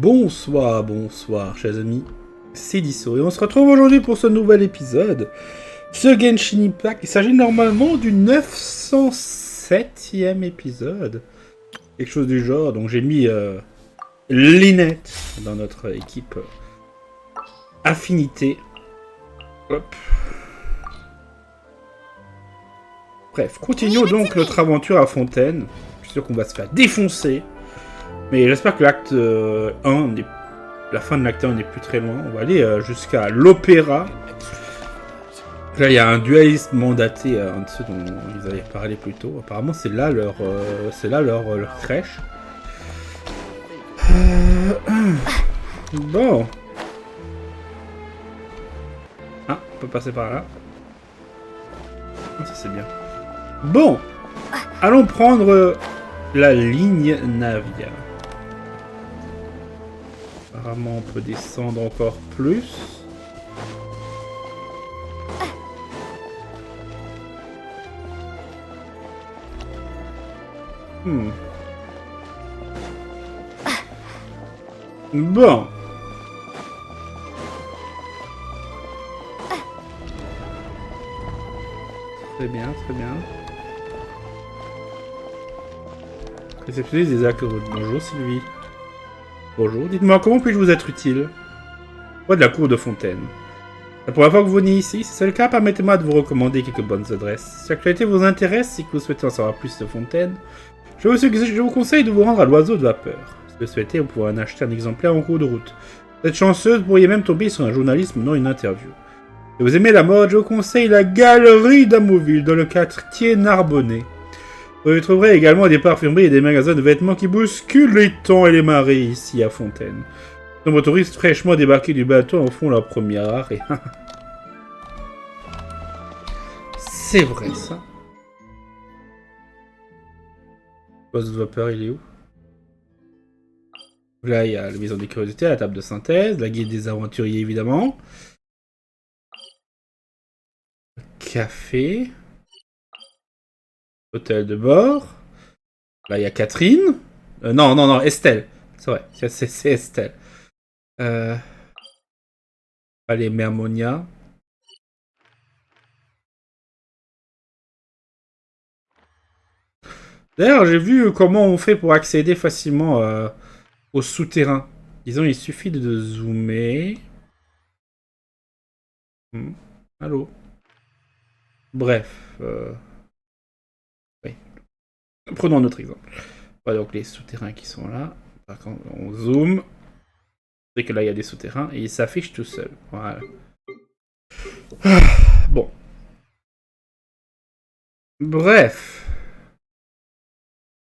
Bonsoir, bonsoir, chers amis, c'est Deaso et on se retrouve aujourd'hui pour ce nouvel épisode sur Genshin Impact. Il s'agit normalement du 907e épisode, quelque chose du genre. Donc j'ai mis Lynette dans notre équipe affinité. Hop. Bref, continuons donc notre aventure à Fontaine. Je suis sûr qu'on va se faire défoncer. Mais j'espère que l'acte 1, la fin de l'acte 1 n'est plus très loin. On va aller jusqu'à l'opéra. Là, il y a un dualiste mandaté, un de ceux dont ils avaient parlé plus tôt. Apparemment, c'est là leur crèche. Bon. Ah, on peut passer par là. Ah, ça, c'est bien. Bon. Allons prendre la ligne Navia. Apparemment, on peut descendre encore plus. Bon. Très bien, très bien. Réceptionnez des actes. Bonjour Sylvie. Bonjour, dites-moi comment puis-je vous être utile? Moi de la cour de Fontaine. La première fois que vous venez ici, si c'est le cas, permettez-moi de vous recommander quelques bonnes adresses. Si l'actualité vous intéresse et que vous souhaitez en savoir plus de Fontaine, je vous conseille de vous rendre à l'oiseau de vapeur. Si vous souhaitez, vous pourrez en acheter un exemplaire en cours de route. Vous êtes chanceuse, vous pourriez même tomber sur un journaliste menant une interview. Si vous aimez la mode, je vous conseille la galerie d'Amoville dans le quartier Narbonnais. Vous y trouverez également des parfumeries et des magasins de vêtements qui bousculent les temps et les marées ici à Fontaine. De nombreux touristes fraîchement débarqués du bateau en font leur premier arrêt. C'est vrai ça. Poste de vapeur, il est où? Là, il y a la maison des curiosités, la table de synthèse, la guide des aventuriers évidemment. Café. Hôtel de bord. Là, il y a Catherine. Non, Estelle. C'est vrai, c'est Estelle. Allez, Mermonia. D'ailleurs, j'ai vu comment on fait pour accéder facilement au souterrain. Disons, il suffit de zoomer. Allô. Bref. Oui. Prenons un autre exemple. Voilà donc les souterrains qui sont là. Par contre, on zoome. C'est que là, il y a des souterrains et ils s'affichent tout seuls. Voilà. Bon. Bref.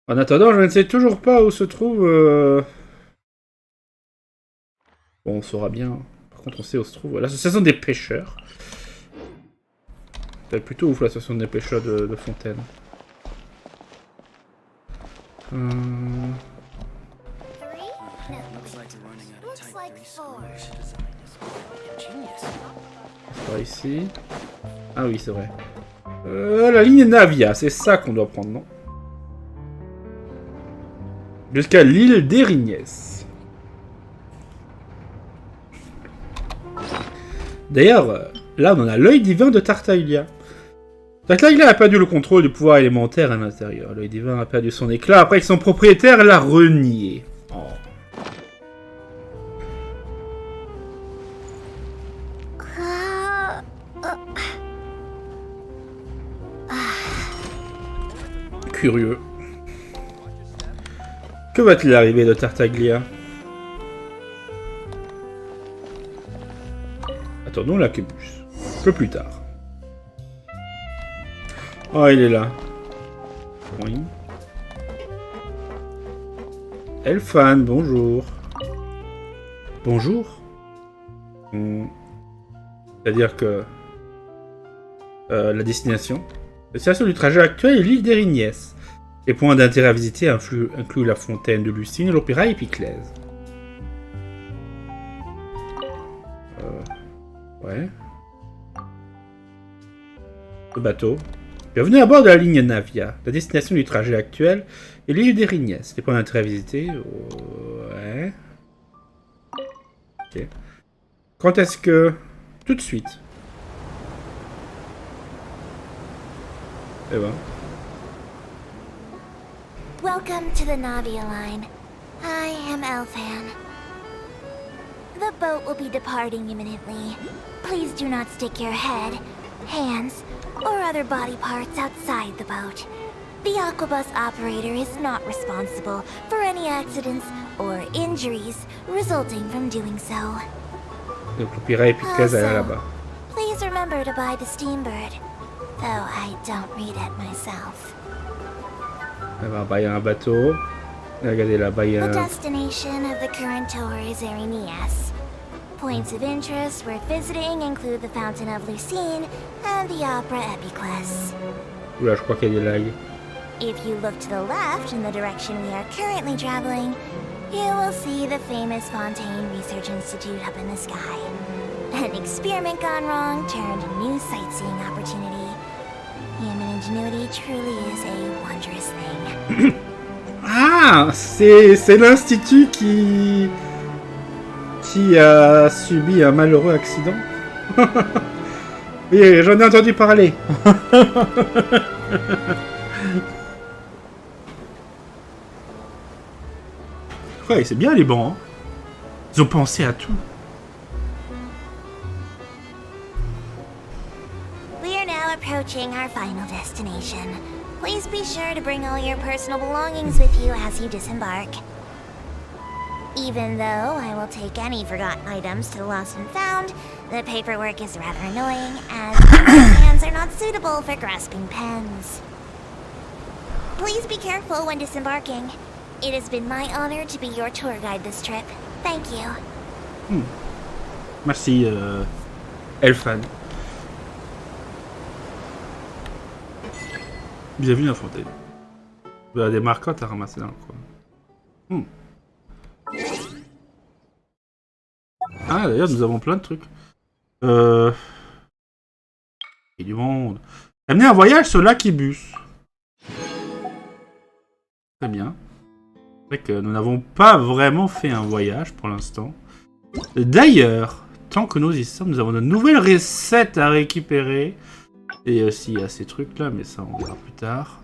En attendant, je ne sais toujours pas où se trouve... Bon, on saura bien. Par contre, on sait où se trouve l'association des pêcheurs. C'est plutôt ouf l'association des pêcheurs de Fontaine. Par ici. Ah oui, c'est vrai. La ligne Navia, c'est ça qu'on doit prendre, non? Jusqu'à l'île d'Erignès. D'ailleurs, là on en a l'œil divin de Tartaglia. Tartaglia a perdu le contrôle du pouvoir élémentaire à l'intérieur. L'œil divin a perdu son éclat après que son propriétaire l'a renié. Oh. Curieux. Que va-t-il arriver de Tartaglia? Attendons l'arquebus. Un peu plus tard. Oh, il est là. Oui. Elfan, bonjour. Bonjour. C'est-à-dire que... la destination. La destination du trajet actuel est l'île d'Erignès. Les points d'intérêt à visiter incluent la fontaine de Lucine et l'opéra Epiclèse. Ouais. Le bateau. Bienvenue à bord de la ligne Navia. La destination du trajet actuel est l'île d'Erignès. Les points d'intérêt à visiter. Ouais. Ok. Quand est-ce que... Tout de suite. Eh ben. Welcome to the Navia line. I am Elfan. The boat will be departing imminently. Please do not stick your head, hands, or other body parts outside the boat. The Aquabus operator is not responsible for any accidents or injuries resulting from doing so. Donc le pirate Epiclèse est là-bas. Please remember to buy the steambird, though I don't read it myself. Là-bas, il y a un bateau. Regardez là-bas, il y a The destination of the current tour is Erinias. Points of interest worth visiting include the Fountain of Lucine and the Opera Epiclèse. Oula, je crois qu'il y a des lags. If you look to the left in the direction we are currently traveling, you will see the famous Fontaine Research Institute up in the sky. An experiment gone wrong turned a new sightseeing opportunity. Human ingenuity truly is a wondrous thing. Ah, c'est l'institut qui a subi un malheureux accident. Oui, j'en ai entendu parler. Ouais, c'est bien les bancs. Hein. Ils ont pensé à tout. We are now approaching our final destination. Please be sure to bring all your personal belongings with you as you disembark. Even though I will take any forgotten items to the lost and found, the paperwork is rather annoying, as my hands are not suitable for grasping pens. Please be careful when disembarking. It has been my honor to be your tour guide this trip. Thank you. Merci, Elfan. Bienvenue à Fontaine. Il y a des marcottes à ramasser dans le coin. Ah, d'ailleurs, nous avons plein de trucs. Il y a du monde. Amener un voyage sur l'Aquibus. Très bien. C'est vrai que nous n'avons pas vraiment fait un voyage pour l'instant. D'ailleurs, tant que nous y sommes, nous avons de nouvelles recettes à récupérer. Et aussi, il y a ces trucs-là, mais ça, on verra plus tard.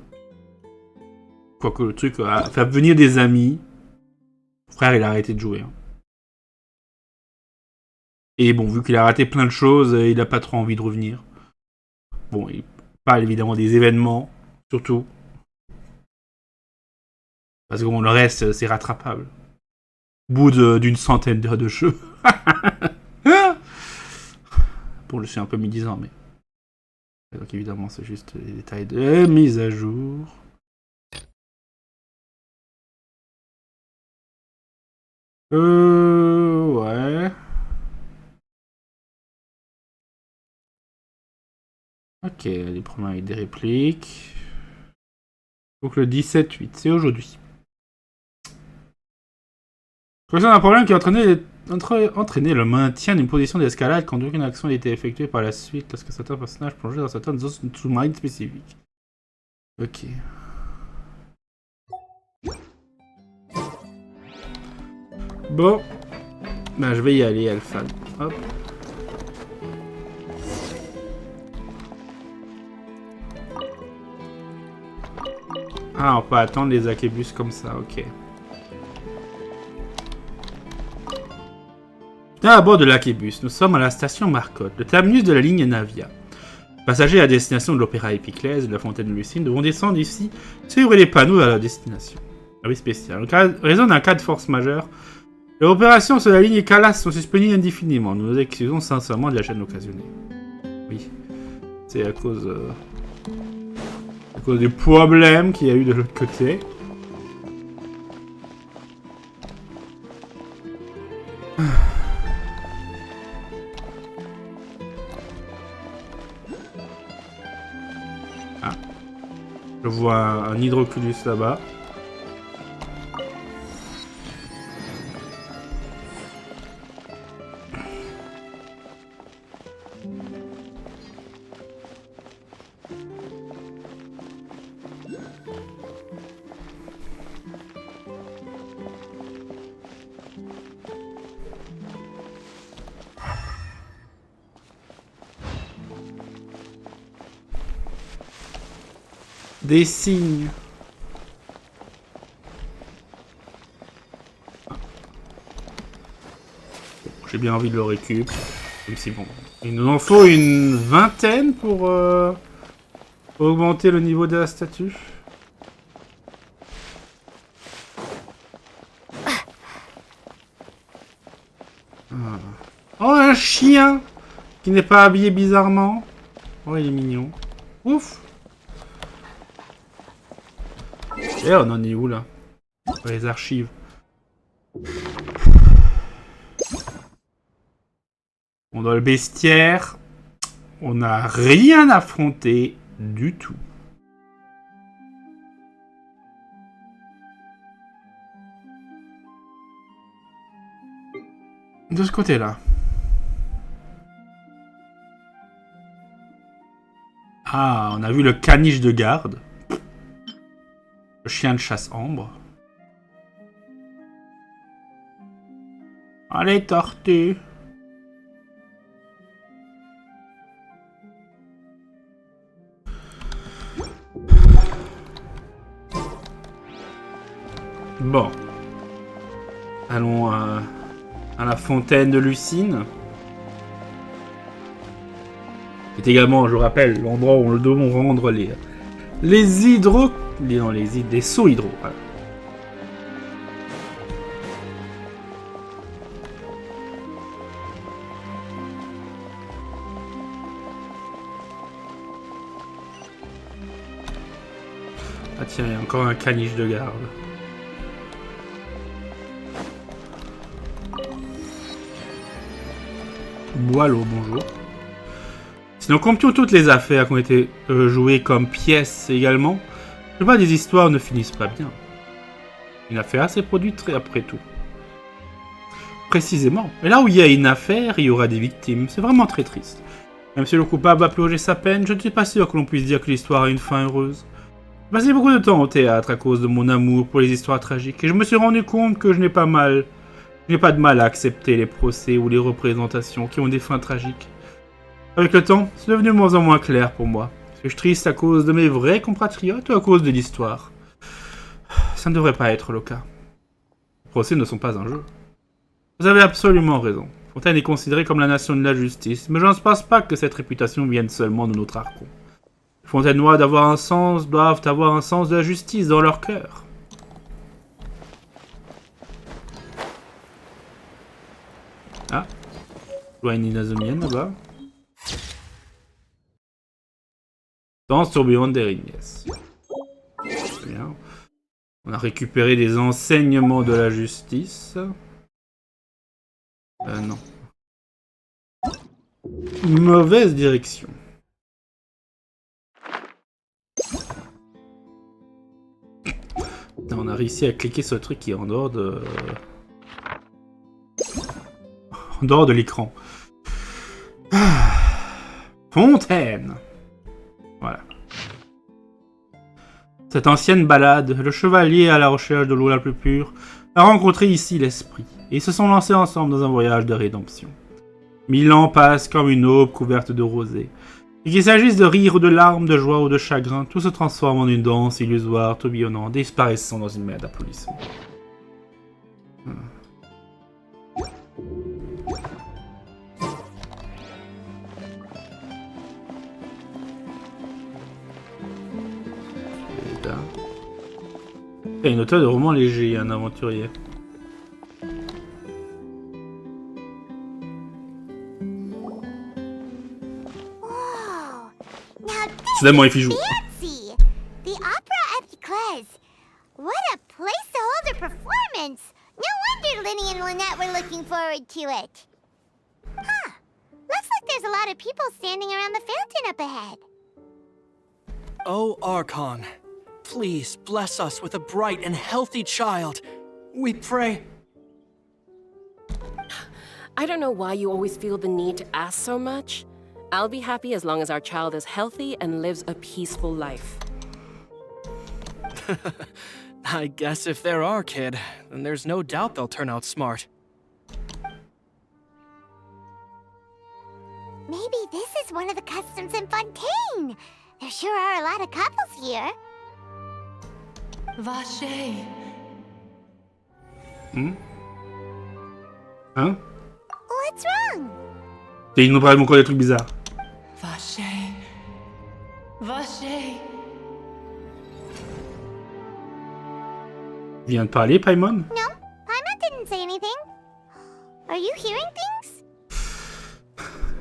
Quoique le truc à faire venir des amis. Frère, il a arrêté de jouer. Hein. Et bon, vu qu'il a raté plein de choses, il n'a pas trop envie de revenir. Bon, il parle évidemment des événements, surtout. Parce que bon, le reste, c'est rattrapable. Au bout d'une centaine d'heures de jeu. Bon, je suis un peu mi-disant, mais... Donc évidemment, c'est juste des détails de mise à jour. Ouais. Ok, les premiers avec des répliques. Donc le 17-8, c'est aujourd'hui. Concernant un problème qui a entraîné le maintien d'une position d'escalade quand aucune action n'a été effectuée par la suite lorsque certains personnages plongeaient dans certaines zones sous-marines spécifiques. Ok. Bon. Ben, je vais y aller, Alpha. Hop. Ah, on peut attendre les Aquabus comme ça, ok. À bord de l'Aquibus, nous sommes à la station Marcotte, le terminus de la ligne Navia. Passagers à destination de l'opéra Epiclèse de la fontaine de Lucine devront descendre ici, suivre les panneaux à leur destination. Avis spécial. En raison d'un cas de force majeure, les opérations sur la ligne Calas sont suspendues indéfiniment. Nous nous excusons sincèrement de la chaîne occasionnée. Oui, c'est à cause des problèmes qu'il y a eu de l'autre côté. Je vois un hydroculus là-bas. Des signes. J'ai bien envie de le récup. Même si bon, il nous en faut une vingtaine pour augmenter le niveau de la statue. Oh, un chien qui n'est pas habillé bizarrement. Oh, il est mignon. Ouf. Et on en est où là? Les archives. On dans le bestiaire. On n'a rien affronté du tout. De ce côté-là. Ah, on a vu le caniche de garde. Le chien de chasse ambre. Allez, tortue. Bon. Allons à la fontaine de Lucine. C'est également, je vous rappelle, l'endroit où on doit rendre les des sauts hydro. Voilà. Ah tiens, il y a encore un caniche de garde. Boileau, bonjour. Sinon, comme toutes les affaires qui ont été jouées comme pièces également, la plupart des histoires ne finissent pas bien. Une affaire s'est produite après tout. Précisément. Et là où il y a une affaire, il y aura des victimes. C'est vraiment très triste. Même si le coupable a purgé sa peine, je ne suis pas sûr que l'on puisse dire que l'histoire a une fin heureuse. J'ai passé beaucoup de temps au théâtre à cause de mon amour pour les histoires tragiques, et je me suis rendu compte que je n'ai pas de mal à accepter les procès ou les représentations qui ont des fins tragiques. Avec le temps, c'est devenu de moins en moins clair pour moi. Suis-je triste à cause de mes vrais compatriotes ou à cause de l'histoire? Ça ne devrait pas être le cas. Les procès ne sont pas un jeu. Vous avez absolument raison. Fontaine est considérée comme la nation de la justice, mais je ne pense pas que cette réputation vienne seulement de notre archon. Les Fontainois doivent avoir un sens de la justice dans leur cœur. Ah, Lyney là-bas. Danse tourbillon des rignesses. Très bien. On a récupéré des enseignements de la justice. Non. Mauvaise direction. On a réussi à cliquer sur le truc qui est en dehors de... en dehors de l'écran. Fontaine. Voilà. Cette ancienne balade, le chevalier à la recherche de l'eau la plus pure, a rencontré ici l'esprit, et ils se sont lancés ensemble dans un voyage de rédemption. 1000 ans passent comme une aube couverte de rosée, et qu'il s'agisse de rire ou de larmes, de joie ou de chagrin, tout se transforme en une danse illusoire, tourbillonnant, disparaissant dans une mer d'applaudissements. Et une auteure de roman léger, un aventurier. C'est tellement efficace. The opera Epiclèse. What a place to hold a performance. No wonder Lyney and Lynette were looking forward to it. Huh. Looks like there's a lot of people standing around the fountain up ahead. Oh, Archon. Please bless us with a bright and healthy child. We pray. I don't know why you always feel the need to ask so much. I'll be happy as long as our child is healthy and lives a peaceful life. I guess if they're our kid, then there's no doubt they'll turn out smart. Maybe this is one of the customs in Fontaine. There sure are a lot of couples here. Vacher. Hein? What's wrong? Et il nous parle encore des trucs bizarres. Vacher. Vacher. Il vient de parler, Paimon? No, Paimon didn't say anything. Are you hearing things?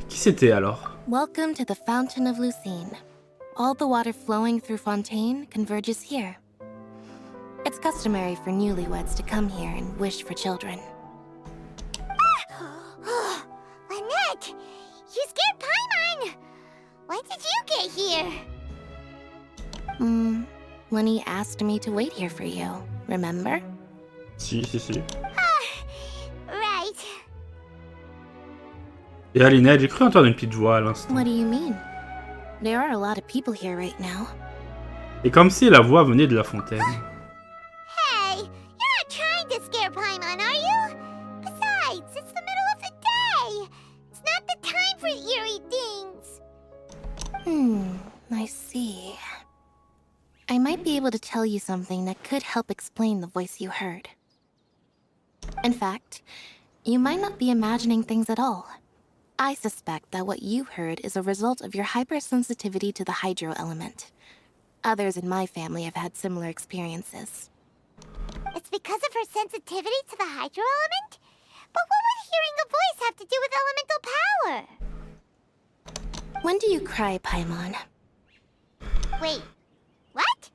Qui c'était alors? Welcome to the Fountain of Lucine. All the water flowing through Fontaine converges here. It's customary for newlyweds to come here and wish for children. Lynette! You scared Paimon! When did you get here? Lyney asked me to wait here for you, remember? Si. Right. Et à Lynette, j'ai cru entendre une petite voix à l'instant. What do you mean? There are a lot of people here right now. Et comme si la voix venait de la fontaine. Hey, you're not trying to scare Paimon, are you? Besides, it's the middle of the day. It's not the time for eerie things. I see. I might be able to tell you something that could help explain the voice you heard. In fact, you might not be imagining things at all. I suspect that what you heard is a result of your hypersensitivity to the hydro element. Others in my family have had similar experiences. It's because of her sensitivity to the hydro element? But what would hearing a voice have to do with elemental power? When do you cry, Paimon? Wait, what?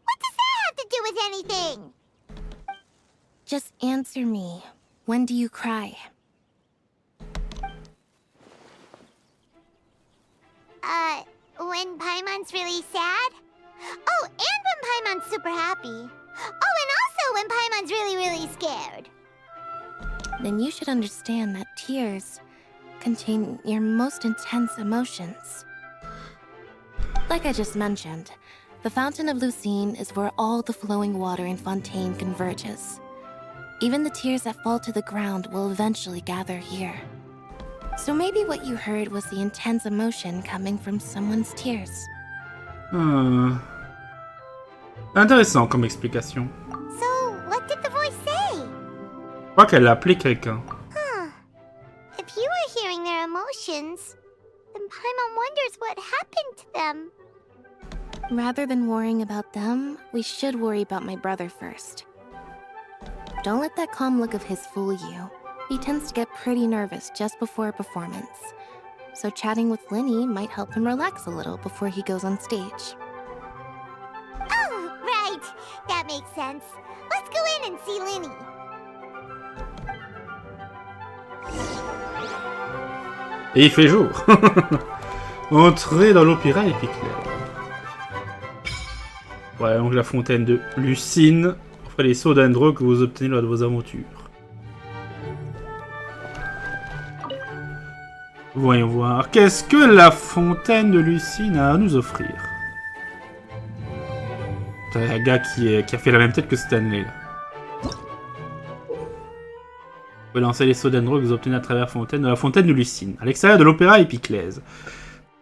What does that have to do with anything? Just answer me. When do you cry? When Paimon's really sad? Oh, and when Paimon's super happy. Oh, and also when Paimon's really, really scared. Then you should understand that tears contain your most intense emotions. Like I just mentioned, the Fountain of Lucine is where all the flowing water in Fontaine converges. Even the tears that fall to the ground will eventually gather here. So maybe what you heard was the intense emotion coming from someone's tears. Intéressant comme explication. So, what did the voice say? Je crois qu'elle a appelé quelqu'un. If you were hearing their emotions, then Paimon wonders what happened to them. Rather than worrying about them, we should worry about my brother first. Don't let that calm look of his fool you. He tends to get pretty nervous just before a performance. So chatting with Lyney might help him relax a little before he goes on stage. Oh, right. That makes sense. Let's go in and see Lyney. Et il fait jour. Entrez dans l'opéra Epiclèse. Ouais, donc la fontaine de Lucine offre les sauts d'Andro que vous obtenez lors de vos aventures. Voyons voir. Qu'est-ce que la fontaine de Lucine a à nous offrir? T'as un gars qui a fait la même tête que Stanley, là. Vous pouvez lancer les sauts d'Andro que vous obtenez à travers la fontaine de Lucine, à l'extérieur de l'opéra Epiclèse.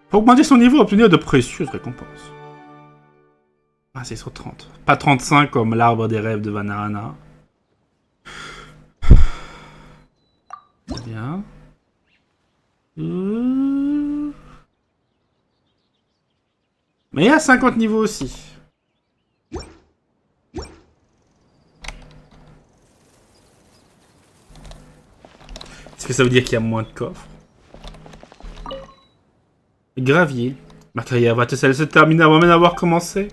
Pour augmenter son niveau, obtenir de précieuses récompenses. Ah, c'est sur 30. Pas 35 comme l'arbre des rêves de Vanarana. Bien. Mais il y a 50 niveaux aussi. Est-ce que ça veut dire qu'il y a moins de coffres? Gravier. Ma carrière va-t-elle se terminer avant même d'avoir commencé?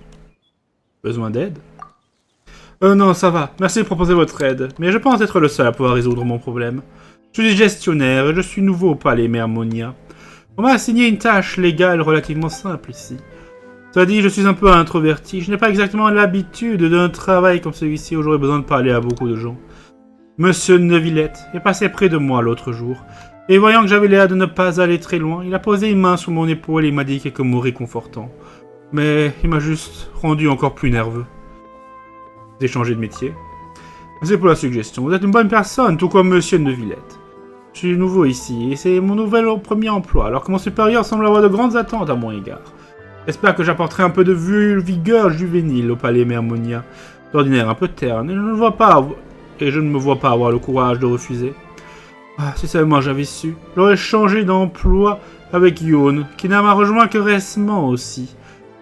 Besoin d'aide? Non, ça va. Merci de proposer votre aide. Mais je pense être le seul à pouvoir résoudre mon problème. Je suis gestionnaire et je suis nouveau au palais Mermonia. On m'a assigné une tâche légale relativement simple ici. Cela dit, je suis un peu introverti. Je n'ai pas exactement l'habitude d'un travail comme celui-ci où j'aurais besoin de parler à beaucoup de gens. Monsieur Neuvillette est passé près de moi l'autre jour. Et voyant que j'avais l'air de ne pas aller très loin, il a posé une main sur mon épaule et m'a dit quelques mots réconfortants. Mais il m'a juste rendu encore plus nerveux. J'ai changé de métier. Merci pour la suggestion. Vous êtes une bonne personne, tout comme Monsieur Neuvillette. Je suis nouveau ici, et c'est mon premier emploi, alors que mon supérieur semble avoir de grandes attentes à mon égard. J'espère que j'apporterai un peu de vigueur juvénile au palais Mermonia. D'ordinaire un peu terne, et je ne me vois pas avoir le courage de refuser. Ah, si seulement j'avais su, j'aurais changé d'emploi avec Yone, qui n'a m'a rejoint que récemment aussi.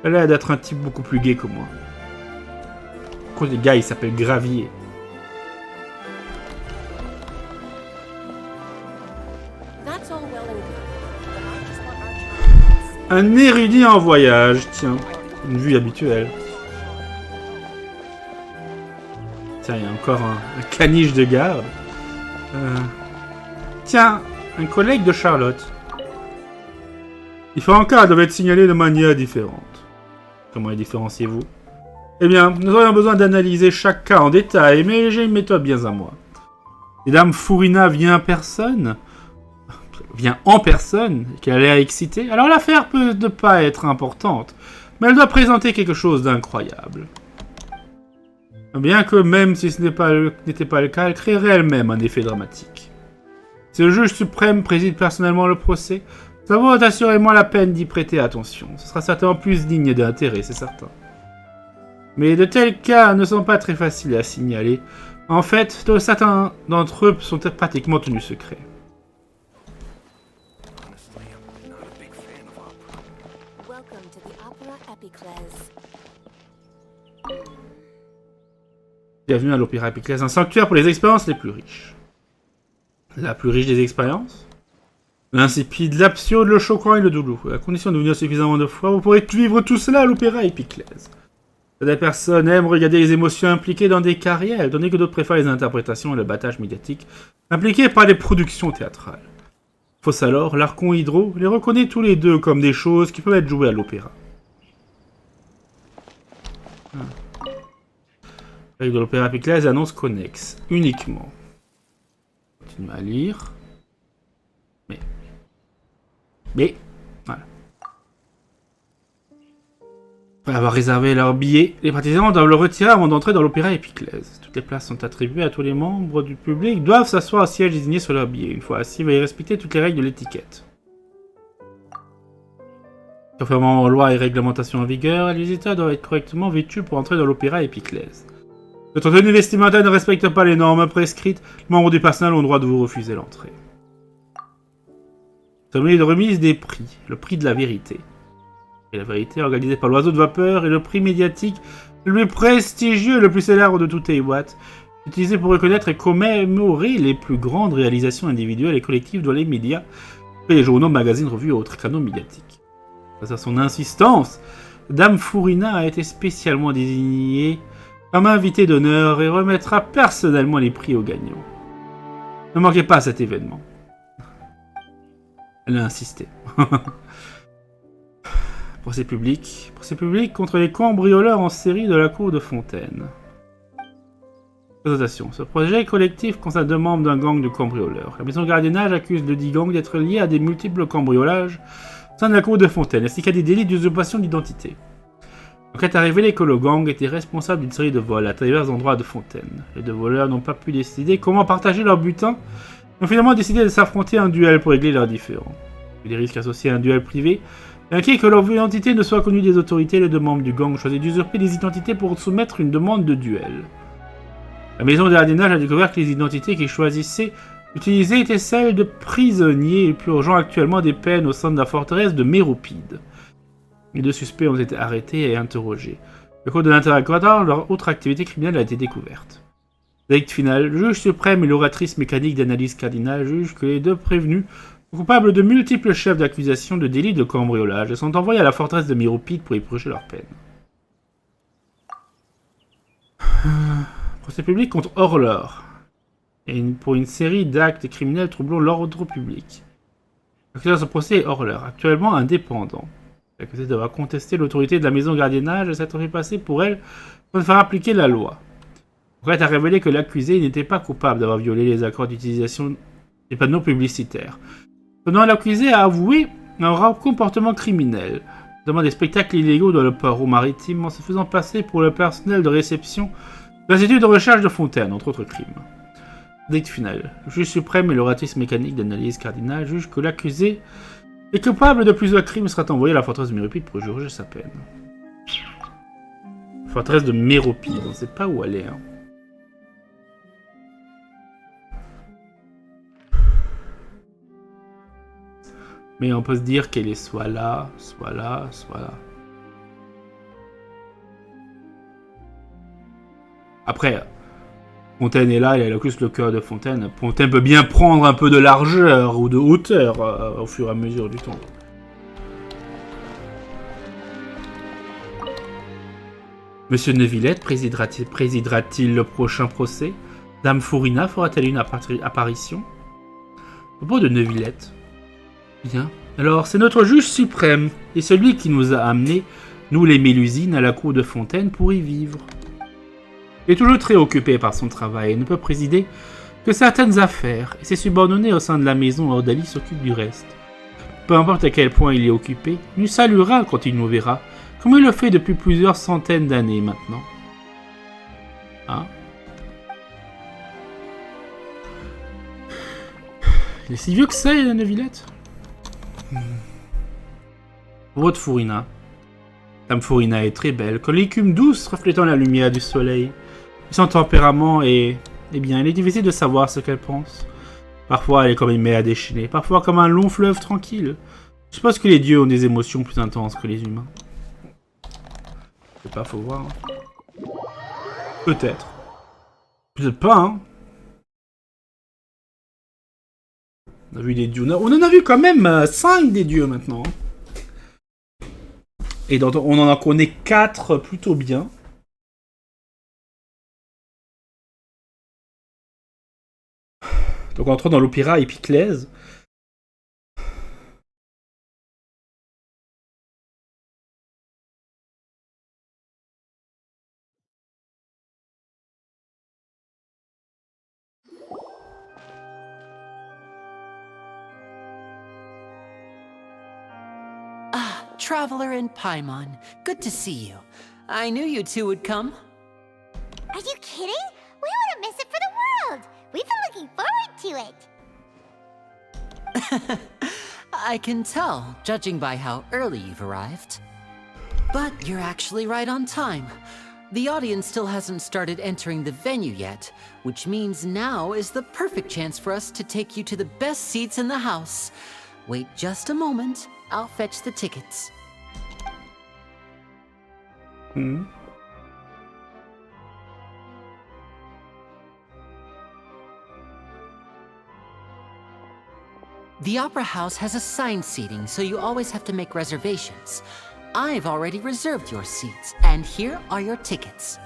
Elle a l'air d'être un type beaucoup plus gai que moi. Pourquoi les gars, il s'appelle Gravier? Un érudit en voyage, tiens. Une vue habituelle. Tiens, il y a encore un caniche de garde. Tiens, un collègue de Charlotte. Il faut encore devait être signalé de manière différente. Comment les différenciez-vous? Eh bien, nous aurions besoin d'analyser chaque cas en détail, mais j'ai une méthode bien à moi. Si Dame Furina vient en personne, et qu'elle a l'air excitée, alors l'affaire peut ne pas être importante, mais elle doit présenter quelque chose d'incroyable. Bien que même si ce n'était pas le cas, elle créerait elle-même un effet dramatique. Si le juge suprême préside personnellement le procès, ça vaut assurément la peine d'y prêter attention. Ce sera certainement plus digne d'intérêt, c'est certain. Mais de tels cas ne sont pas très faciles à signaler. En fait, certains d'entre eux sont pratiquement tenus secrets. Welcome to the opera Epiclèse. Bienvenue à l'Opéra Epiclèse, un sanctuaire pour les expériences les plus riches. La plus riche des expériences? L'insipide, l'absurde, le choquant et le doulou. À condition de venir suffisamment de fois, vous pourrez vivre tout cela à l'Opéra Epiclèse. Des personnes aiment regarder les émotions impliquées dans des carrières, tandis que d'autres préfèrent les interprétations et le battage médiatique impliqués par les productions théâtrales. Fausse alors, l'Archon Hydro les reconnaît tous les deux comme des choses qui peuvent être jouées à l'opéra. Avec de l'Opéra Epiclèse, annonce connexe, uniquement. Continue à lire. Mais, voilà. Après avoir réservé leur billet, les partisans doivent le retirer avant d'entrer dans l'Opéra Epiclèse. Toutes les places sont attribuées à tous les membres du public, doivent s'asseoir au siège désigné sur leur billet. Une fois assis, veuillez respecter toutes les règles de l'étiquette. Conformément aux lois et réglementations en vigueur, les visiteurs doivent être correctement vêtus pour entrer dans l'Opéra Epiclèse. Notre tenue vestimentaire ne respecte pas les normes prescrites, les membres du personnel ont le droit de vous refuser l'entrée. Cérémonie de remise des prix, le prix de la vérité. Et la vérité organisée par l'oiseau de vapeur est le prix médiatique le plus prestigieux, le plus célèbre de tout Teiwat, utilisé pour reconnaître et commémorer les plus grandes réalisations individuelles et collectives dans les médias, les journaux, magazines, revues et autres canaux médiatiques. Face à son insistance, Dame Furina a été spécialement désignée comme invité d'honneur et remettra personnellement les prix aux gagnants. Ne manquez pas cet événement. Elle a insisté. Procès public contre les cambrioleurs en série de la cour de Fontaine. Présentation. Ce projet collectif concerne 2 membres d'un gang de cambrioleurs. La maison de gardiennage accuse le dit gang d'être lié à des multiples cambriolages au sein de la cour de Fontaine, ainsi qu'à des délits d'usurpation d'identité. L'enquête a révélé que le gang était responsable d'une série de vols à divers endroits de Fontaine. Les 2 voleurs n'ont pas pu décider comment partager leur butin, et ont finalement décidé de s'affronter à un duel pour régler leurs différends. Les risques associés à un duel privé, inquiets que leur identité ne soit connue des autorités, les 2 membres du gang ont choisi d'usurper les identités pour soumettre une demande de duel. La maison de gardiennage a découvert que les identités qu'ils choisissaient d'utiliser étaient celles de prisonniers purgeant actuellement des peines au sein de la forteresse de Méropide. Les 2 suspects ont été arrêtés et interrogés. Au cours de l'interrogatoire, leur autre activité criminelle a été découverte. Verdict final, le juge suprême et l'oratrice mécanique d'analyse cardinale jugent que les 2 prévenus sont coupables de multiples chefs d'accusation de délits de cambriolage et sont envoyés à la forteresse de Méropide pour y purger leur peine. Procès public contre Horlor. Pour une série d'actes criminels troublant l'ordre public. L'accusé de ce procès est Horlor, actuellement indépendant. L'accusé devra contester l'autorité de la maison gardiennage et s'être fait passer pour elle pour faire appliquer la loi. L'enquête a révélé que l'accusé n'était pas coupable d'avoir violé les accords d'utilisation des panneaux publicitaires. Cependant, l'accusé a avoué un comportement criminel, notamment des spectacles illégaux dans le port maritime en se faisant passer pour le personnel de réception de l'Institut de recherche de Fontaine, entre autres crimes. Verdict final. Le juge suprême et l'oratrice mécanique d'analyse cardinale jugent que l'accusé Les coupables de plusieurs crimes sera envoyé à la forteresse de Méropide pour juger sa peine. Forteresse de Méropide, on ne sait pas où elle est. Hein. Mais on peut se dire qu'elle est soit là, soit là, soit là. Après, Fontaine est là, il a plus le cœur de Fontaine. Fontaine peut bien prendre un peu de largeur ou de hauteur au fur et à mesure du temps. Monsieur Neuvillette présidera-t-il le prochain procès? Dame Fourina fera-t-elle une apparition? À propos de Neuvillette. Bien. Alors, c'est notre juge suprême, et celui qui nous a amenés, nous les Mélusines, à la cour de Fontaine pour y vivre. Il est toujours très occupé par son travail et ne peut présider que certaines affaires, et ses subordonnés au sein de la maison Ordalie s'occupent du reste. Peu importe à quel point il est occupé, il nous saluera quand il nous verra, comme il le fait depuis plusieurs centaines d'années maintenant. Hein? Il est si vieux que ça, Neuvillette? Votre Fourina. Dame Fourina est très belle, comme l'écume douce reflétant la lumière du soleil. Son tempérament est... Eh bien, il est difficile de savoir ce qu'elle pense. Parfois, elle est comme une mer déchaînée, parfois comme un long fleuve tranquille. Je suppose que les dieux ont des émotions plus intenses que les humains. Je sais pas, faut voir. Hein. Peut-être. Peut-être pas, hein. On a vu des dieux. On en a vu quand même 5 des dieux maintenant. Et on en a connaît 4 plutôt bien. Donc on entre dans l'opéra Epiclèse. Traveler in Paimon, good to see you. I knew you two would come. Are you kidding? We wouldn't miss it for the world. We've been looking forward to it. I can tell, judging by how early you've arrived. But you're actually right on time. The audience still hasn't started entering the venue yet, which means now is the perfect chance for us to take you to the best seats in the house. Wait just a moment, I'll fetch the tickets. The Opera House has assigned seating, so you always have to make reservations. I've already reserved your seats, and here are your tickets.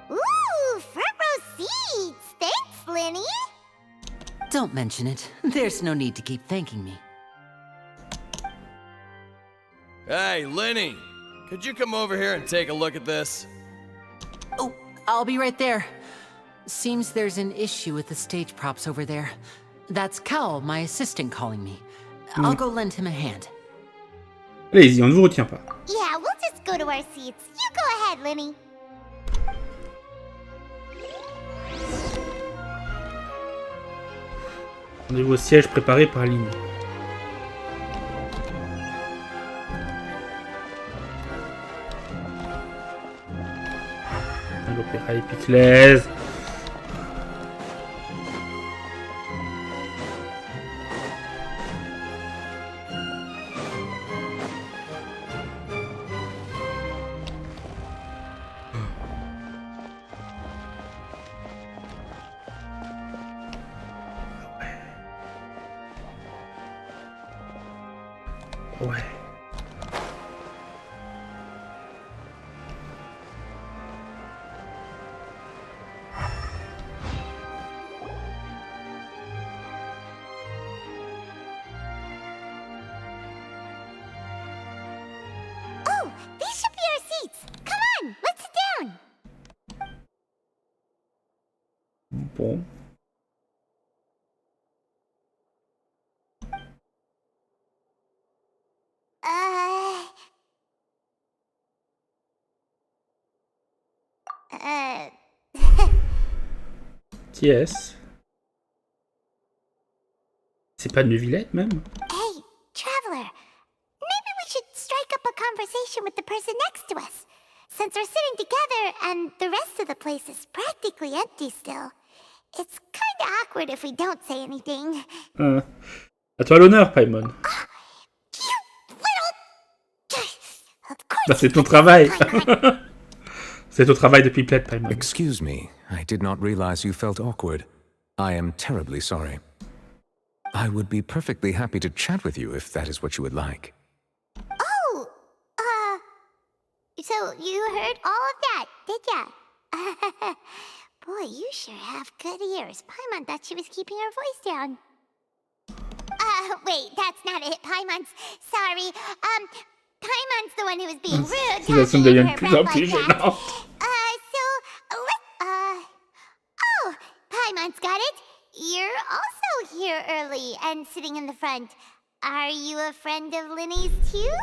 Ooh, front row seats! Thanks, Lyney! Don't mention it. There's no need to keep thanking me. Hey, Lyney! Could you come over here and take a look at this? Oh, I'll be right there. Seems there's an issue with the stage props over there. That's Cal, my assistant, calling me. I'll go lend him a hand. Allez-y, on ne vous retient pas. Yeah, we'll just go to our seats. You go ahead, Lyney. Rendez-vous au siège préparé par Lyney. L'opéra Epiclèse. Ouais. Oh, these should be our seats. Come on, let's sit down. Bon. Qui est-ce? C'est pas Neuvillette, même? Hey, traveler. Maybe we should strike up a conversation with the person next to us. Since we're sitting together and the rest of the place is practically empty still. It's kinda awkward if we don't say anything. À toi l'honneur, Paimon. You little... Of course Bah, c'est ton travail. C'est ton travail de pipelette, Paimon. Excuse me, I did not realize you felt awkward. I am terribly sorry. I would be perfectly happy to chat with you if that is what you would like. Oh, so you heard all of that, did ya? Boy, you sure have good ears. Paimon thought she was keeping her voice down. Wait, that's not it, Paimon's. Sorry. Paimon's the one who was being rude. Situation talking in devient her de plus en breath plus like that. gênante. Oh, Paimon's got it. You're also here early and sitting in the front. Are you a friend of Lyney's too?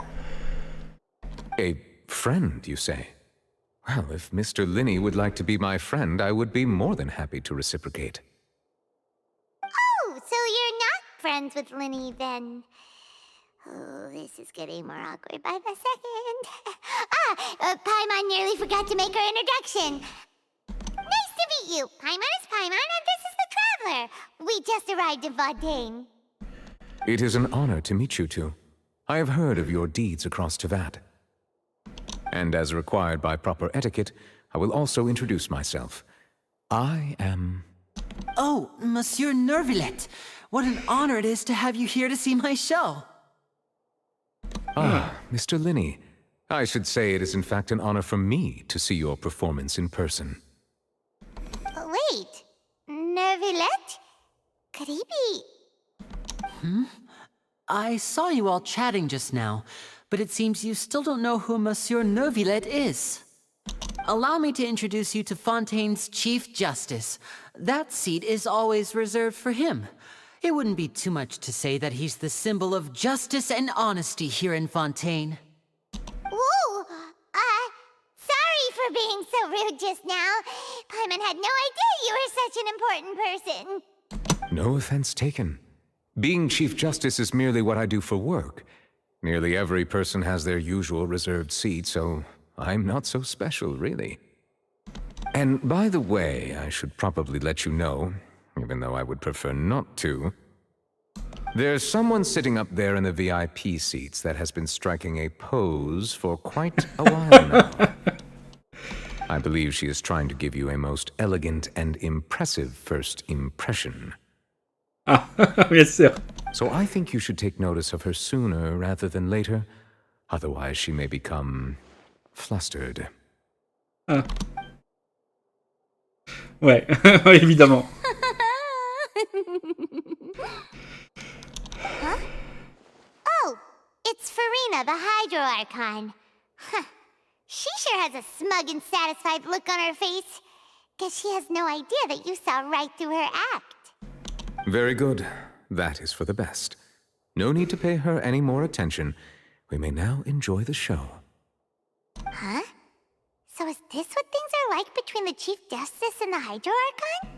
A friend, you say? Well, if Mr. Lyney would like to be my friend, I would be more than happy to reciprocate. Oh, so you're not friends with Lyney then? Oh, this is getting more awkward by the second. Paimon nearly forgot to make her introduction. Nice to meet you. Paimon is Paimon, and this is the Traveler. We just arrived in Fontaine. It is an honor to meet you two. I have heard of your deeds across Tevat. And as required by proper etiquette, I will also introduce myself. I am... Oh, Monsieur Neuvillette. What an honor it is to have you here to see my show. Ah, Mr. Lyney. I should say it is in fact an honor for me to see your performance in person. Wait, Neuvillette? Could he be... I saw you all chatting just now, but it seems you still don't know who Monsieur Neuvillette is. Allow me to introduce you to Fontaine's Chief Justice. That seat is always reserved for him. It wouldn't be too much to say that he's the symbol of justice and honesty here in Fontaine. Whoa! Sorry for being so rude just now. Paimon had no idea you were such an important person. No offense taken. Being Chief Justice is merely what I do for work. Nearly every person has their usual reserved seat, so I'm not so special, really. And by the way, I should probably let you know, even though I would prefer not to. There's someone sitting up there in the VIP seats that has been striking a pose for quite a while now. I believe she is trying to give you a most elegant and impressive first impression. Ah, bien sûr. So I think you should take notice of her sooner rather than later. Otherwise, she may become flustered. Ah. Ouais, évidemment. Huh? Oh, it's Farina, the Hydro Archon. Huh. She sure has a smug and satisfied look on her face. Guess she has no idea that you saw right through her act. Very good. That is for the best. No need to pay her any more attention. We may now enjoy the show. Huh? So is this what things are like between the Chief Justice and the Hydro Archon?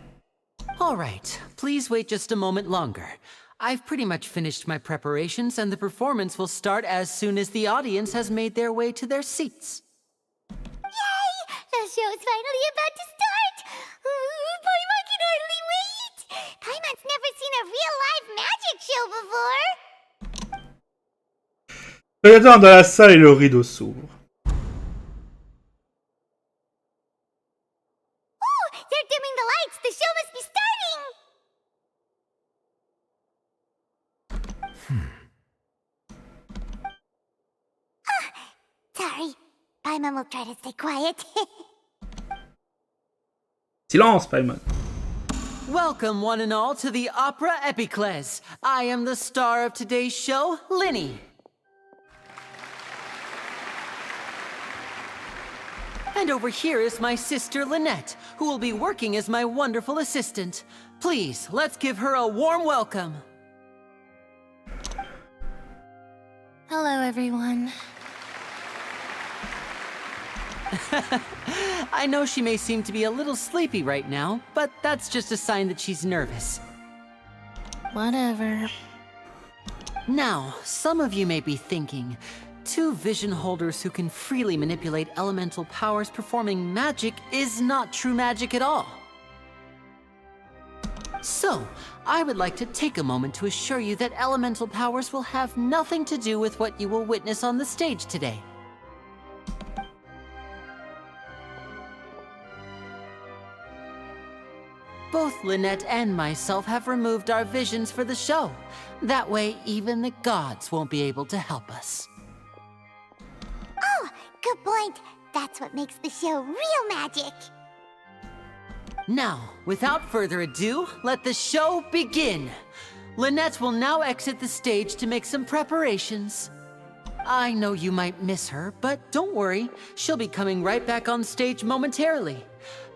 All right, please wait just a moment longer. I've pretty much finished my preparations, and the performance will start as soon as the audience has made their way to their seats. Yay! The show's finally about to start! Paimon can hardly wait! Paimon's never seen a real live magic show before! Regarde dans la salle et le rideau s'ouvre. Oh! They're dimming the lights! The show must be starting! Sorry. Paimon will try to stay quiet. Silence, Paimon. Welcome, one and all, to the opera Epiclèse. I am the star of today's show, Lyney. And over here is my sister, Lynette, who will be working as my wonderful assistant. Please, let's give her a warm welcome. Hello, everyone. I know she may seem to be a little sleepy right now, but that's just a sign that she's nervous. Whatever. Now, some of you may be thinking, two vision holders who can freely manipulate elemental powers performing magic is not true magic at all. So, I would like to take a moment to assure you that elemental powers will have nothing to do with what you will witness on the stage today. Both Lynette and myself have removed our visions for the show. That way, even the gods won't be able to help us. Oh, good point. That's what makes the show real magic. Now, without further ado, let the show begin. Lynette will now exit the stage to make some preparations. I know you might miss her, but don't worry. She'll be coming right back on stage momentarily.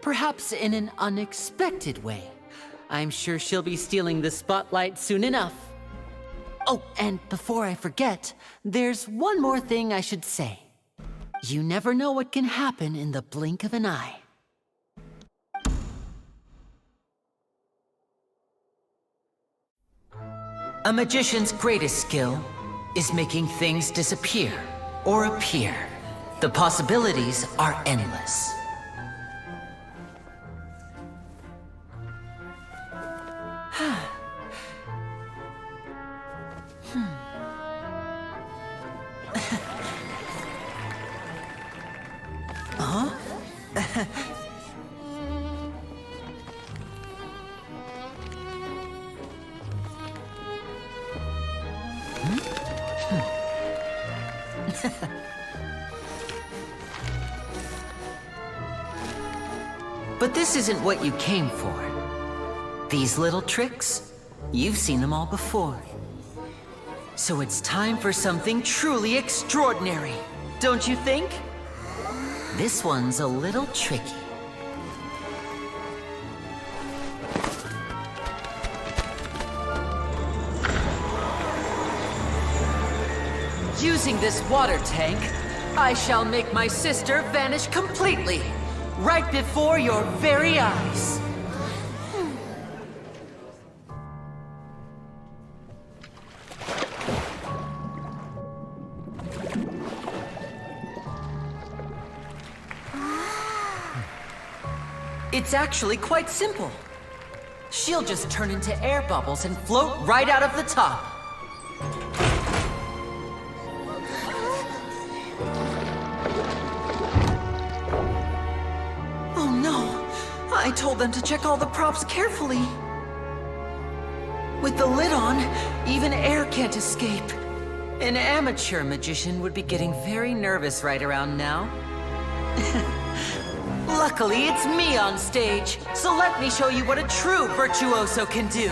Perhaps in an unexpected way. I'm sure she'll be stealing the spotlight soon enough. Oh, and before I forget, there's one more thing I should say. You never know what can happen in the blink of an eye. A magician's greatest skill is making things disappear or appear. The possibilities are endless. But this isn't what you came for. These little tricks, you've seen them all before. So it's time for something truly extraordinary, don't you think? This one's a little tricky. Using this water tank, I shall make my sister vanish completely, right before your very eyes. It's actually quite simple. She'll just turn into air bubbles and float right out of the top. Oh no! I told them to check all the props carefully. With the lid on, even air can't escape. An amateur magician would be getting very nervous right around now. Luckily, it's me on stage, so let me show you what a true virtuoso can do.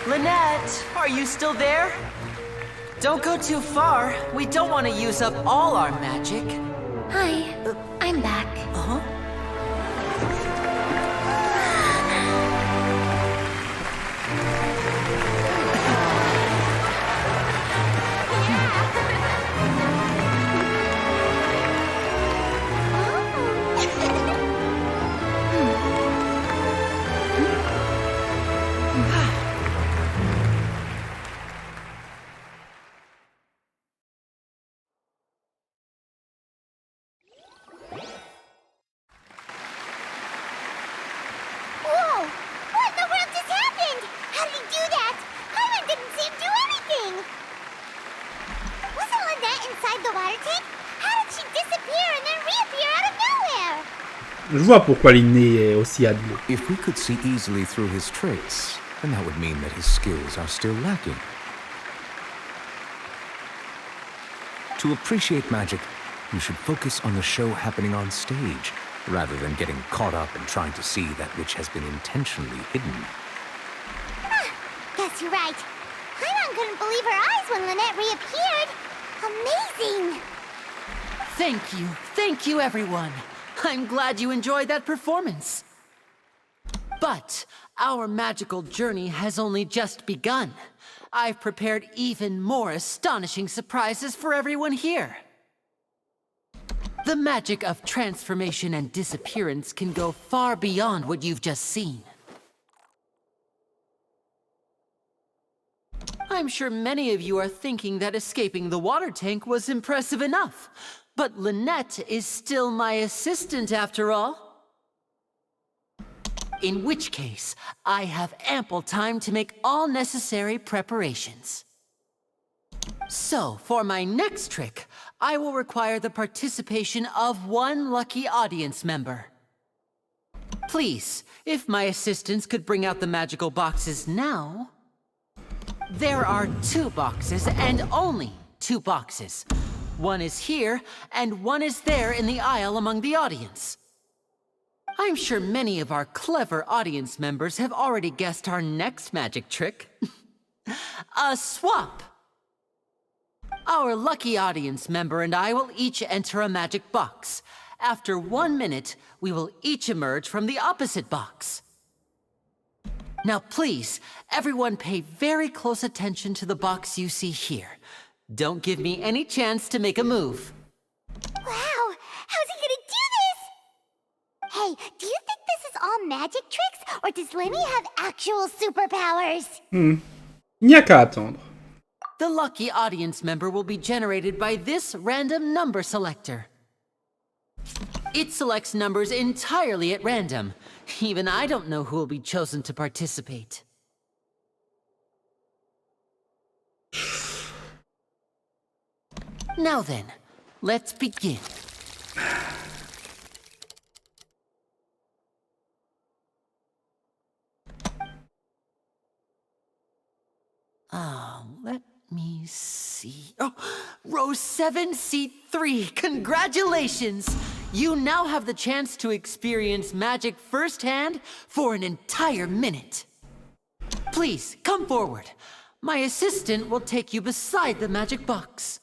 Lynette, are you still there? Don't go too far. We don't want to use up all our magic. Hi, I'm back. Uh-huh. Je vois pourquoi Lyney est aussi adulé. If we could see easily through his tricks, then that would mean that his skills are still lacking. To appreciate magic, you should focus on the show happening on stage, rather than getting caught up in trying to see that which has been intentionally hidden. Guess you're right. Paimon couldn't believe her eyes when Lynette reappeared. Amazing! Thank you everyone. I'm glad you enjoyed that performance. But Our magical journey has only just begun. I've prepared even more astonishing surprises for everyone here. The magic of transformation and disappearance can go far beyond what you've just seen. I'm sure many of you are thinking that escaping the water tank was impressive enough, but Lynette is still my assistant after all. In which case, I have ample time to make all necessary preparations. So, for my next trick, I will require the participation of one lucky audience member. Please, if my assistants could bring out the magical boxes now. There are 2 boxes, and only 2 boxes. One is here, and one is there in the aisle among the audience. I'm sure many of our clever audience members have already guessed our next magic trick. A swap! Our lucky audience member and I will each enter a magic box. After 1 minute, we will each emerge from the opposite box. Now please, everyone pay very close attention to the box you see here. Don't give me any chance to make a move. Wow, how's he gonna do this? Hey, do you think this is all magic tricks, or does Lyney have actual superpowers? Il n'y a qu'à attendre. The lucky audience member will be generated by this random number selector. It selects numbers entirely at random. Even I don't know who will be chosen to participate. Now then, let's begin. Let me see. Oh, row 7, seat 3. Congratulations! You now have the chance to experience magic firsthand for an entire minute. Please, come forward. My assistant will take you beside the magic box.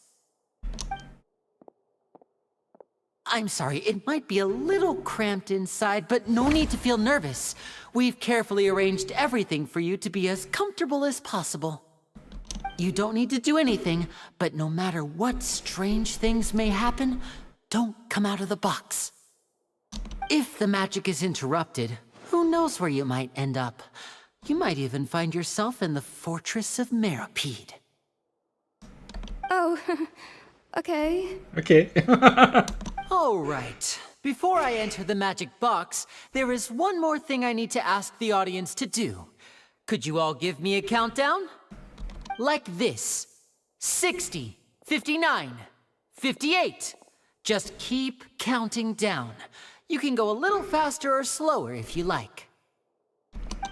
I'm sorry, it might be a little cramped inside, but no need to feel nervous. We've carefully arranged everything for you to be as comfortable as possible. You don't need to do anything, but no matter what strange things may happen, don't come out of the box. If the magic is interrupted, who knows where you might end up? You might even find yourself in the fortress of Meripede. Oh, okay. Okay. All right. Before I enter the magic box, there is one more thing I need to ask the audience to do. Could you all give me a countdown? Like this. 60, 59, 58. Just keep counting down. You can go a little faster or slower if you like.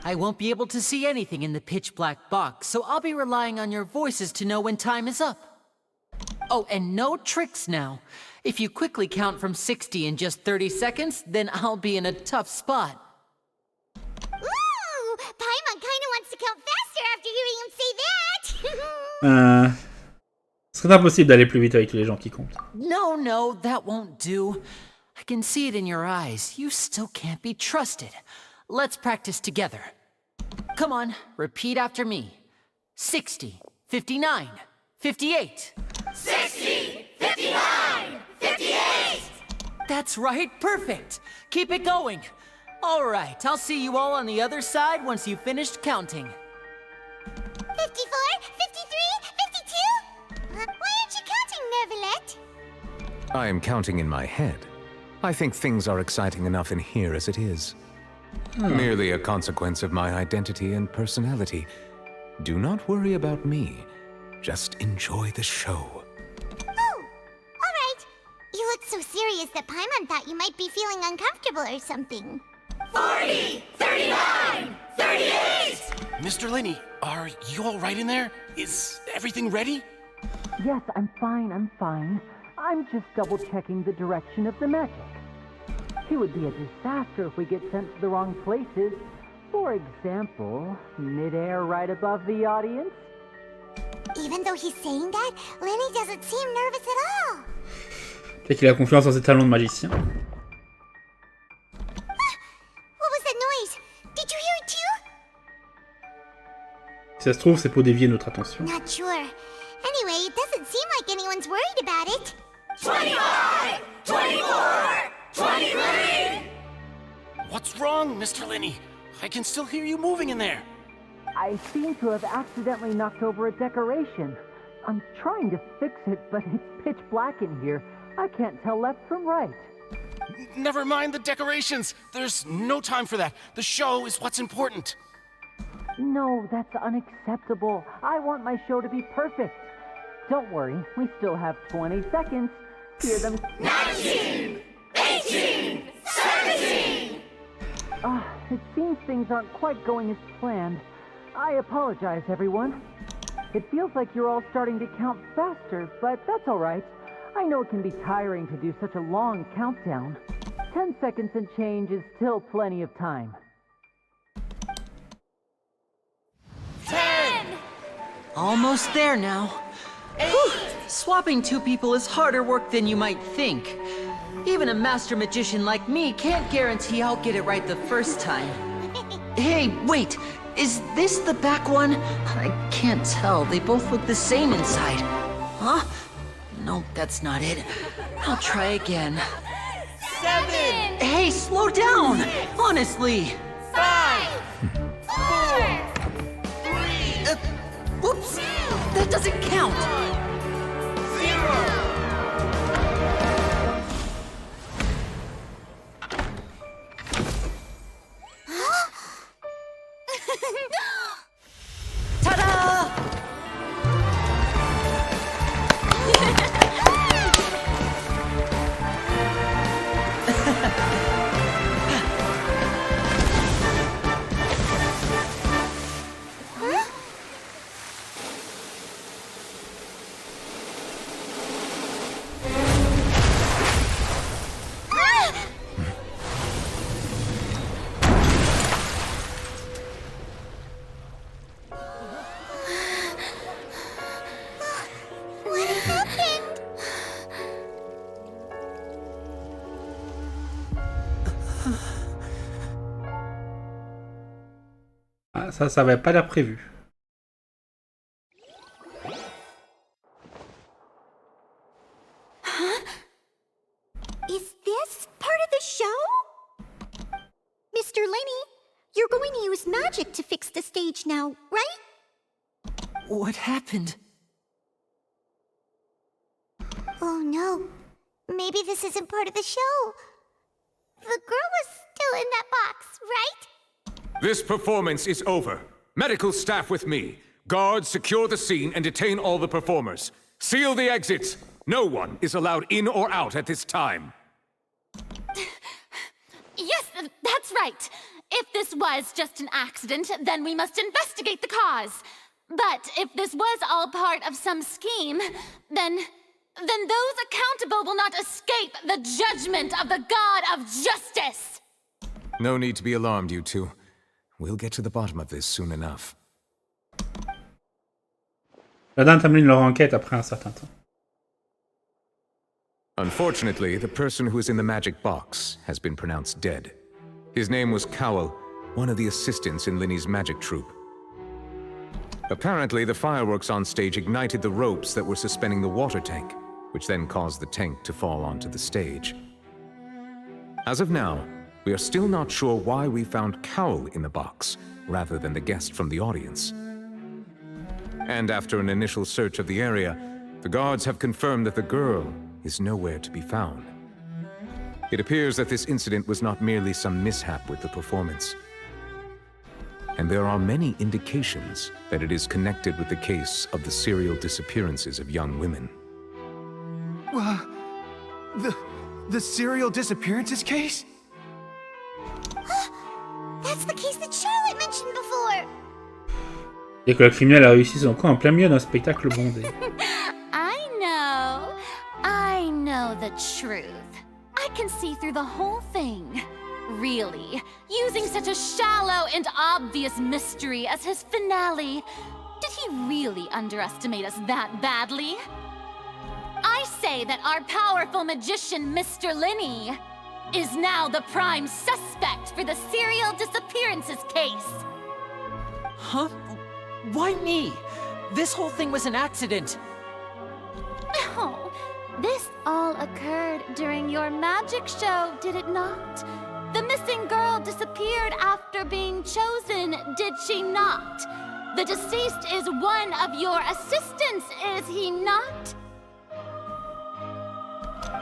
I won't be able to see anything in the pitch black box, so I'll be relying on your voices to know when time is up. Oh, and no tricks now. If you quickly count from 60 in just 30 seconds, then I'll be in a tough spot. Ooh, Paimon kinda wants to count faster after hearing him say that. Ce serait impossible d'aller plus vite avec les gens qui comptent. No, that won't do. I can see it in your eyes. You still can't be trusted. Let's practice together. Come on, repeat after me. 60, 59, 58. 60, 59, 58! That's right, perfect. Keep it going. All right, I'll see you all on the other side once you've finished counting. 54, 53, 52? Why aren't you counting, Neuvillette? I am counting in my head. I think things are exciting enough in here as it is. Merely a consequence of my identity and personality. Do not worry about me. Just enjoy the show. Oh, alright. You look so serious that Paimon thought you might be feeling uncomfortable or something. 40, 39, 38! Mr. Lyney, are you all right in there? Is everything ready? Yes, I'm fine. I'm just double-checking the direction of the magic. It would be a disaster if we get sent to the wrong places. For example, mid-air right above the audience. Even though he's saying that, Lyney doesn't seem nervous at all. Peut-être qu'il a confiance en ses talents de magicien. What was that noise? Did you hear it too? Si ça se trouve, c'est pour dévier notre attention. Not sure. Anyway, it doesn't seem like anyone's worried about it. 25! 24! 23! What's wrong, Mr. Lyney? I can still hear you moving in there. I seem to have accidentally knocked over a decoration. I'm trying to fix it, but it's pitch black in here. I can't tell left from right. Never mind the decorations. There's no time for that. The show is what's important. No, that's unacceptable. I want my show to be perfect. Don't worry, we still have 20 seconds. Hear them. 19! 18! 17! It seems things aren't quite going as planned. I apologize, everyone. It feels like you're all starting to count faster, but that's all right. I know it can be tiring to do such a long countdown. 10 seconds and change is still plenty of time. 10! Almost there now. 8! Whew. Swapping two people is harder work than you might think. Even a master magician like me can't guarantee I'll get it right the first time. Hey, wait! Is this the back one? I can't tell. They both look the same inside. Huh? No, that's not it. I'll try again. 7! Hey, slow down! Honestly! 5! 4! 3! Whoops! That doesn't count! 0! Ta-da! Ça avait pas l'air prévu. Is this part of the show? Mr. Lyney, you're going to use magic to fix the stage now, right? What happened? Oh no. Maybe this isn't part of the show. The girl was still in that box, right? This performance is over. Medical staff with me. Guards, secure the scene and detain all the performers. Seal the exits. No one is allowed in or out at this time. Yes, that's right. If this was just an accident, then we must investigate the cause. But if this was all part of some scheme, then those accountable will not escape the judgment of the God of Justice. No need to be alarmed, you two. We'll get to the bottom of this soon enough. Là-dedans, termine leur enquête après un certain temps. Unfortunately, the person who is in the magic box has been pronounced dead. His name was Cowell, one of the assistants in Lyney's magic troupe. Apparently, the fireworks on stage ignited the ropes that were suspending the water tank, which then caused the tank to fall onto the stage. As of now, we are still not sure why we found Cowell in the box, rather than the guest from the audience. And after an initial search of the area, the guards have confirmed that the girl is nowhere to be found. It appears that this incident was not merely some mishap with the performance. And there are many indications that it is connected with the case of the serial disappearances of young women. The serial disappearances case? That's the case that Charlotte mentioned before. Et que la criminelle a réussi son coup en plein milieu d'un spectacle bondé. I know the truth. I can see through the whole thing. Really, using such a shallow and obvious mystery as his finale, did he really underestimate us that badly? I say that our powerful magician, Mr. Lyney, is now the prime suspect for the serial disappearances case. Huh? Why me? This whole thing was an accident. Oh, this all occurred during your magic show, did it not? The missing girl disappeared after being chosen, did she not? The deceased is one of your assistants, is he not?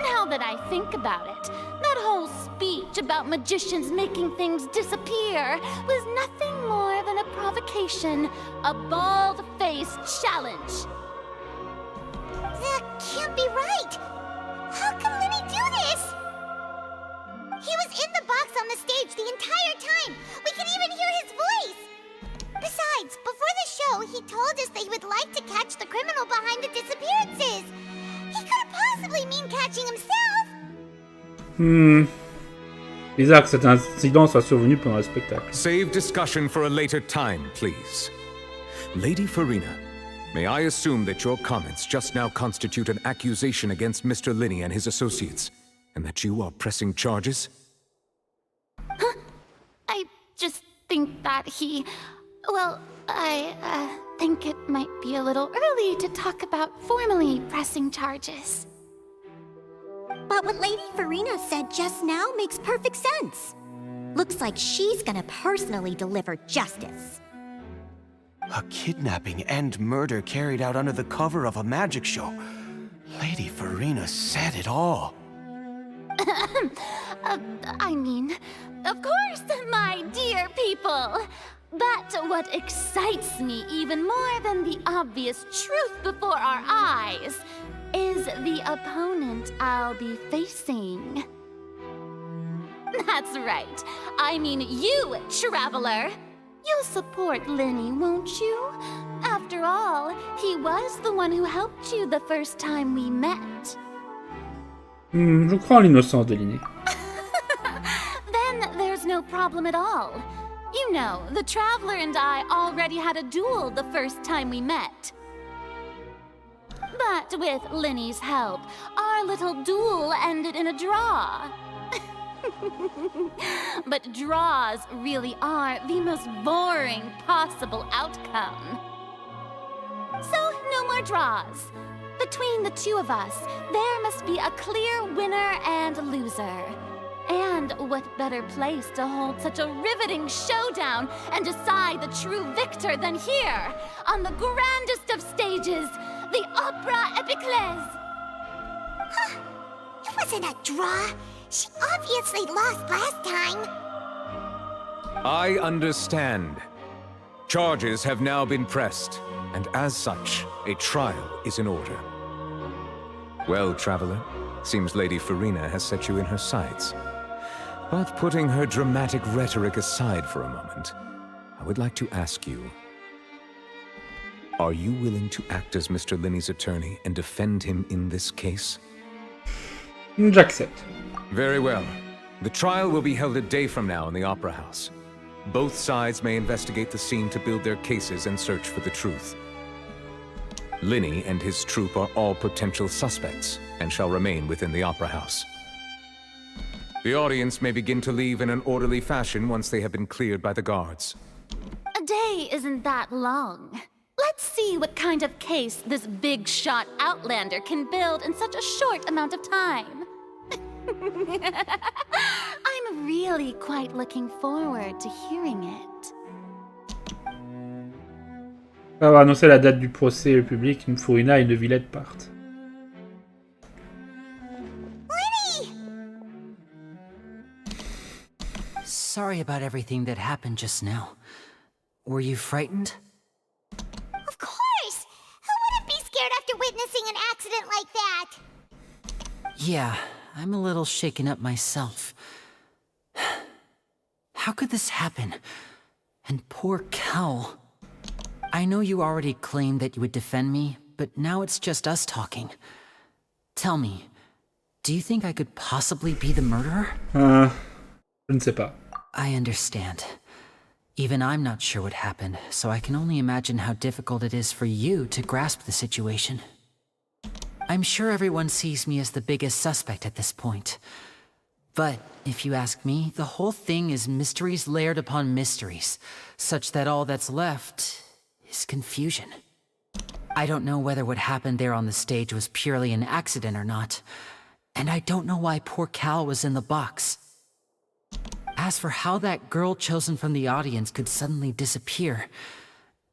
Now that I think about it, that whole speech about magicians making things disappear was nothing more than a provocation, a bald-faced challenge. That can't be right! How can Lyney do this? He was in the box on the stage the entire time! We could even hear his voice! Besides, before the show, he told us that he would like to catch the criminal behind the disappearances! He couldn't possibly mean catching himself! Bizarre que cet incident soit survenu pendant le spectacle. Save discussion for a later time, please. Lady Farina, may I assume that your comments just now constitute an accusation against Mr. Lyney and his associates, and that you are pressing charges? Huh? I just think that he... Well, I think it might be a little early to talk about formally pressing charges. But what Lady Farina said just now makes perfect sense. Looks like she's gonna personally deliver justice. A kidnapping and murder carried out under the cover of a magic show. Lady Farina said it all. I mean, of course, my dear people. But what excites me even more than the obvious truth before our eyes is the opponent I'll be facing. That's right. I mean you, Traveler. You'll support Lyney, won't you? After all, he was the one who helped you the first time we met. Je crois en l'innocence de Lyney. Then there's no problem at all. You know, the Traveler and I already had a duel the first time we met. But with Lyney's help, our little duel ended in a draw. But draws really are the most boring possible outcome. So, no more draws. Between the two of us, there must be a clear winner and loser. And what better place to hold such a riveting showdown and decide the true victor than here, on the grandest of stages, the Opera Epiclèse. Huh. It wasn't a draw. She obviously lost last time. I understand. Charges have now been pressed, and as such, a trial is in order. Well, Traveler, seems Lady Farina has set you in her sights. But putting her dramatic rhetoric aside for a moment, I would like to ask you, are you willing to act as Mr. Lyney's attorney and defend him in this case? J'accepte. Very well. The trial will be held a day from now in the Opera House. Both sides may investigate the scene to build their cases and search for the truth. Lyney and his troupe are all potential suspects and shall remain within the Opera House. The audience may begin to leave in an orderly fashion once they have been cleared by the guards. A day isn't that long. Let's see what kind of case this big-shot Outlander can build in such a short amount of time. I'm really quite looking forward to hearing it. On va annoncer la date du procès au public, une Farina et une Villette partent. Sorry about everything that happened just now. Were you frightened? Of course! Who wouldn't be scared after witnessing an accident like that? Yeah, I'm a little shaken up myself. How could this happen? And poor Cal. I know you already claimed that you would defend me, but now it's just us talking. Tell me, do you think I could possibly be the murderer? Je ne sais pas. I understand. Even I'm not sure what happened, so I can only imagine how difficult it is for you to grasp the situation. I'm sure everyone sees me as the biggest suspect at this point. But, if you ask me, the whole thing is mysteries layered upon mysteries, such that all that's left is confusion. I don't know whether what happened there on the stage was purely an accident or not, and I don't know why poor Cal was in the box. As for how that girl chosen from the audience could suddenly disappear,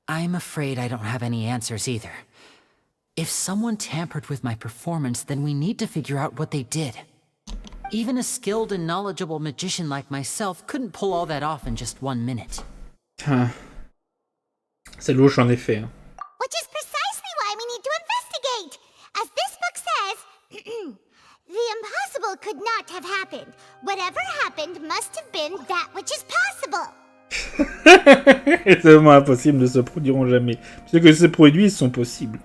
I'm afraid I don't have any answers either. If someone tampered with my performance, then we need to figure out what they did. Even a skilled and knowledgeable magician like myself couldn't pull all that off in just 1 minute. C'est louche en effet. Which is precisely why we need to investigate. As this book says, the impossible could not have happened. Whatever happened must have been that which is possible. C'est vraiment impossible, ne se produiront jamais. Puisque ces produits sont possibles.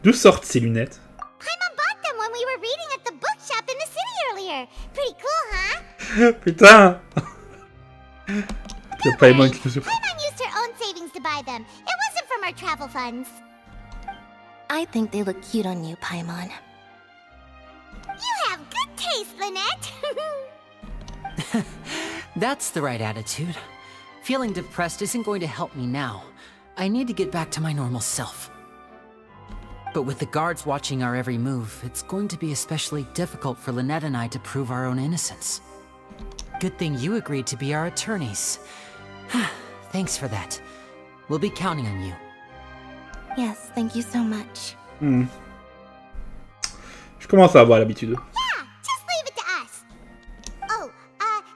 D'où sortent ces lunettes? Paimon bought them when we were reading at the bookshop in the city earlier. Pretty cool, huh? Putain. C'est Paimon qui nous... Paimon used her own savings to buy them. It wasn't from our travel funds. I think they look cute on you, Paimon. You have good taste, Lynette. That's the right attitude. Feeling depressed isn't going to help me now. I need to get back to my normal self. But with the guards watching our every move, it's going to be especially difficult for Lynette and I to prove our own innocence. Good thing you agreed to be our attorneys. Thanks for that. We'll be counting on you. Yes, thank you so much. Je commence à avoir l'habitude. Yeah, just leave it to us. Oh,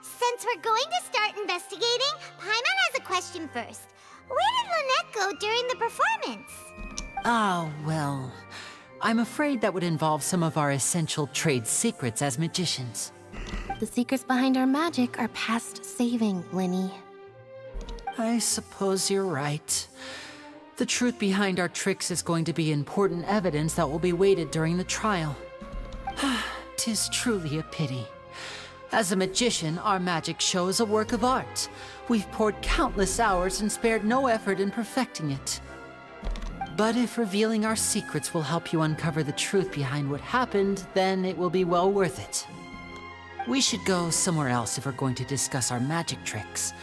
since we're going to start investigating, Paimon has a question first. Where did Lynette go during the performance? Oh, well, I'm afraid that would involve some of our essential trade secrets as magicians. The secrets behind our magic are past saving, Lyney. I suppose you're right. The truth behind our tricks is going to be important evidence that will be weighted during the trial. 'Tis truly a pity. As a magician, our magic show is a work of art. We've poured countless hours and spared no effort in perfecting it. But if revealing our secrets will help you uncover the truth behind what happened, then it will be well worth it. We should go somewhere else if we're going to discuss our magic tricks.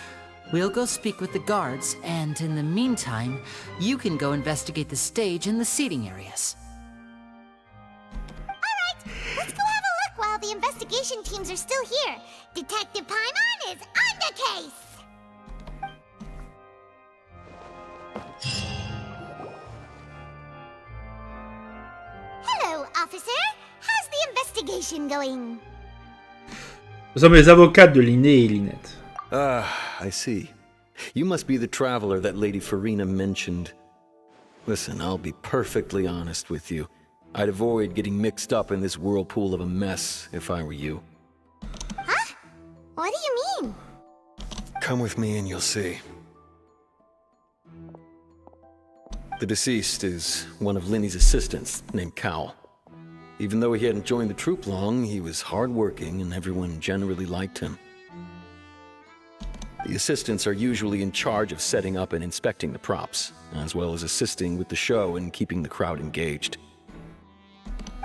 We'll go speak with the guards, and in the meantime, you can go investigate the stage and the seating areas. Alright, let's go have a look while the investigation teams are still here. Detective Paimon is on the case! Hello, officer. How's the investigation going? Nous sommes les avocats de Lyney et Lynette. I see. You must be the traveler that Lady Farina mentioned. Listen, I'll be perfectly honest with you. I'd avoid getting mixed up in this whirlpool of a mess if I were you. Huh? What do you mean? Come with me and you'll see. The deceased is one of Lyney's assistants named Cal. Even though he hadn't joined the troupe long, he was hardworking and everyone generally liked him. The assistants are usually in charge of setting up and inspecting the props, as well as assisting with the show and keeping the crowd engaged.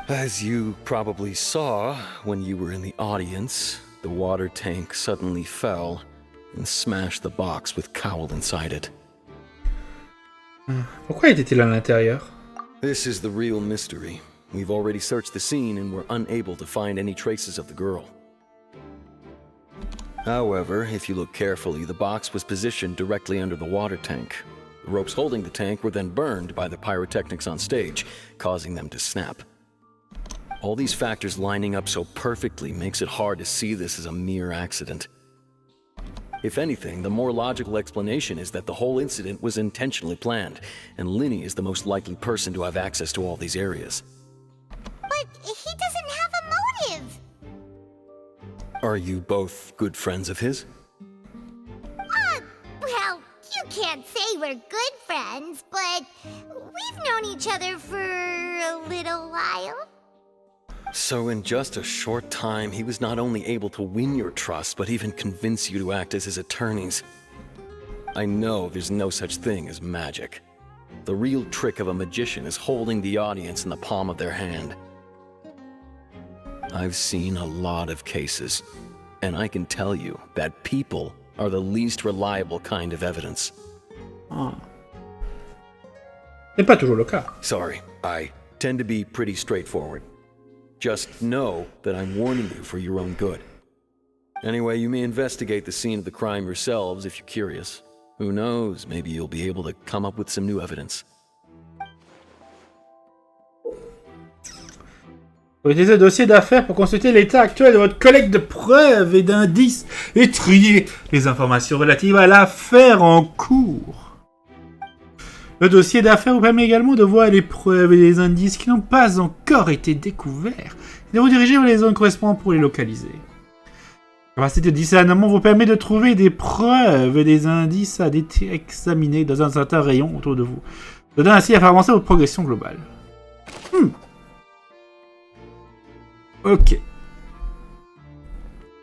As you probably saw when you were in the audience, the water tank suddenly fell and smashed the box with Cowl inside it. Pourquoi était-il à l'intérieur? This is the real mystery. We've already searched the scene and were unable to find any traces of the girl. However, if you look carefully, the box was positioned directly under the water tank. The ropes holding the tank were then burned by the pyrotechnics on stage, causing them to snap. All these factors lining up so perfectly makes it hard to see this as a mere accident. If anything, the more logical explanation is that the whole incident was intentionally planned, and Lyney is the most likely person to have access to all these areas. But he doesn't have a motive! Are you both good friends of his? Well, you can't say we're good friends, but we've known each other for a little while. So in just a short time, he was not only able to win your trust, but even convince you to act as his attorneys. I know there's no such thing as magic. The real trick of a magician is holding the audience in the palm of their hand. I've seen a lot of cases, and I can tell you that people are the least reliable kind of evidence. Ah. C'est pas toujours le cas. Sorry, I tend to be pretty straightforward. Just know that I'm warning you for your own good. Anyway, you may investigate the scene of the crime yourselves if you're curious. Who knows, maybe you'll be able to come up with some new evidence. Vous utilisez le dossier d'affaires pour consulter l'état actuel de votre collecte de preuves et d'indices et trier les informations relatives à l'affaire en cours. Le dossier d'affaires vous permet également de voir les preuves et les indices qui n'ont pas encore été découverts et de vous diriger vers les zones correspondantes pour les localiser. La capacité de discernement vous permet de trouver des preuves et des indices à examiner dans un certain rayon autour de vous, donnant ainsi à faire avancer votre progression globale. Ok.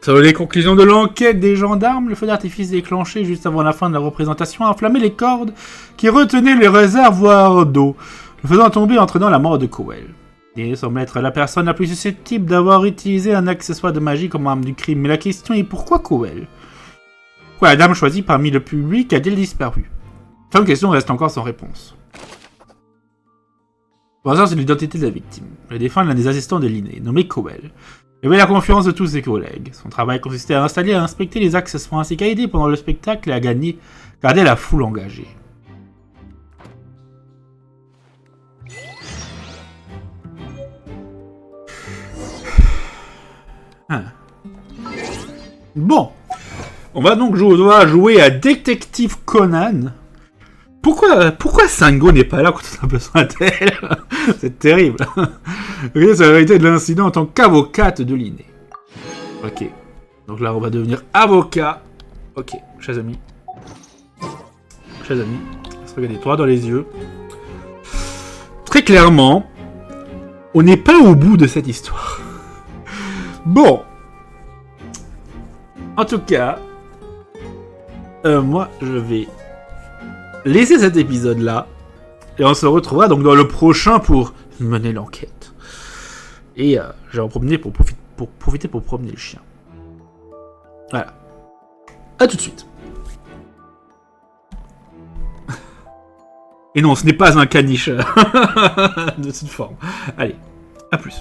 Selon les conclusions de l'enquête des gendarmes, le feu d'artifice déclenché juste avant la fin de la représentation a enflammé les cordes qui retenaient les réservoirs d'eau, le faisant tomber entraînant la mort de Cowell. Il semble être la personne la plus susceptible d'avoir utilisé un accessoire de magie comme arme du crime, mais la question est pourquoi Cowell? Pourquoi la dame choisie parmi le public a-t-elle disparu? Cette question reste encore sans réponse. Pour l'instant, c'est l'identité de la victime. Le défunt est l'un des assistants de Lyney, nommé Cowell. Il avait la confiance de tous ses collègues. Son travail consistait à installer et à inspecter les accessoires ainsi qu'à aider pendant le spectacle et à garder la foule engagée. Bon, on va donc jouer à Détective Conan. Pourquoi Sango n'est pas là quand on a besoin d'elle? C'est terrible. Regardez c'est la vérité de l'incident en tant qu'avocate de Lyney. Ok. Donc là, on va devenir avocat. Ok, chers amis. Chers amis, on va se regarder droit dans les yeux. Très clairement, on n'est pas au bout de cette histoire. Bon. En tout cas, moi, je vais laisser cet épisode-là. Et on se retrouvera donc dans le prochain pour mener l'enquête. Et je vais en promener pour profiter pour promener le chien. Voilà. A tout de suite. Et non, ce n'est pas un caniche de cette forme. Allez, à plus.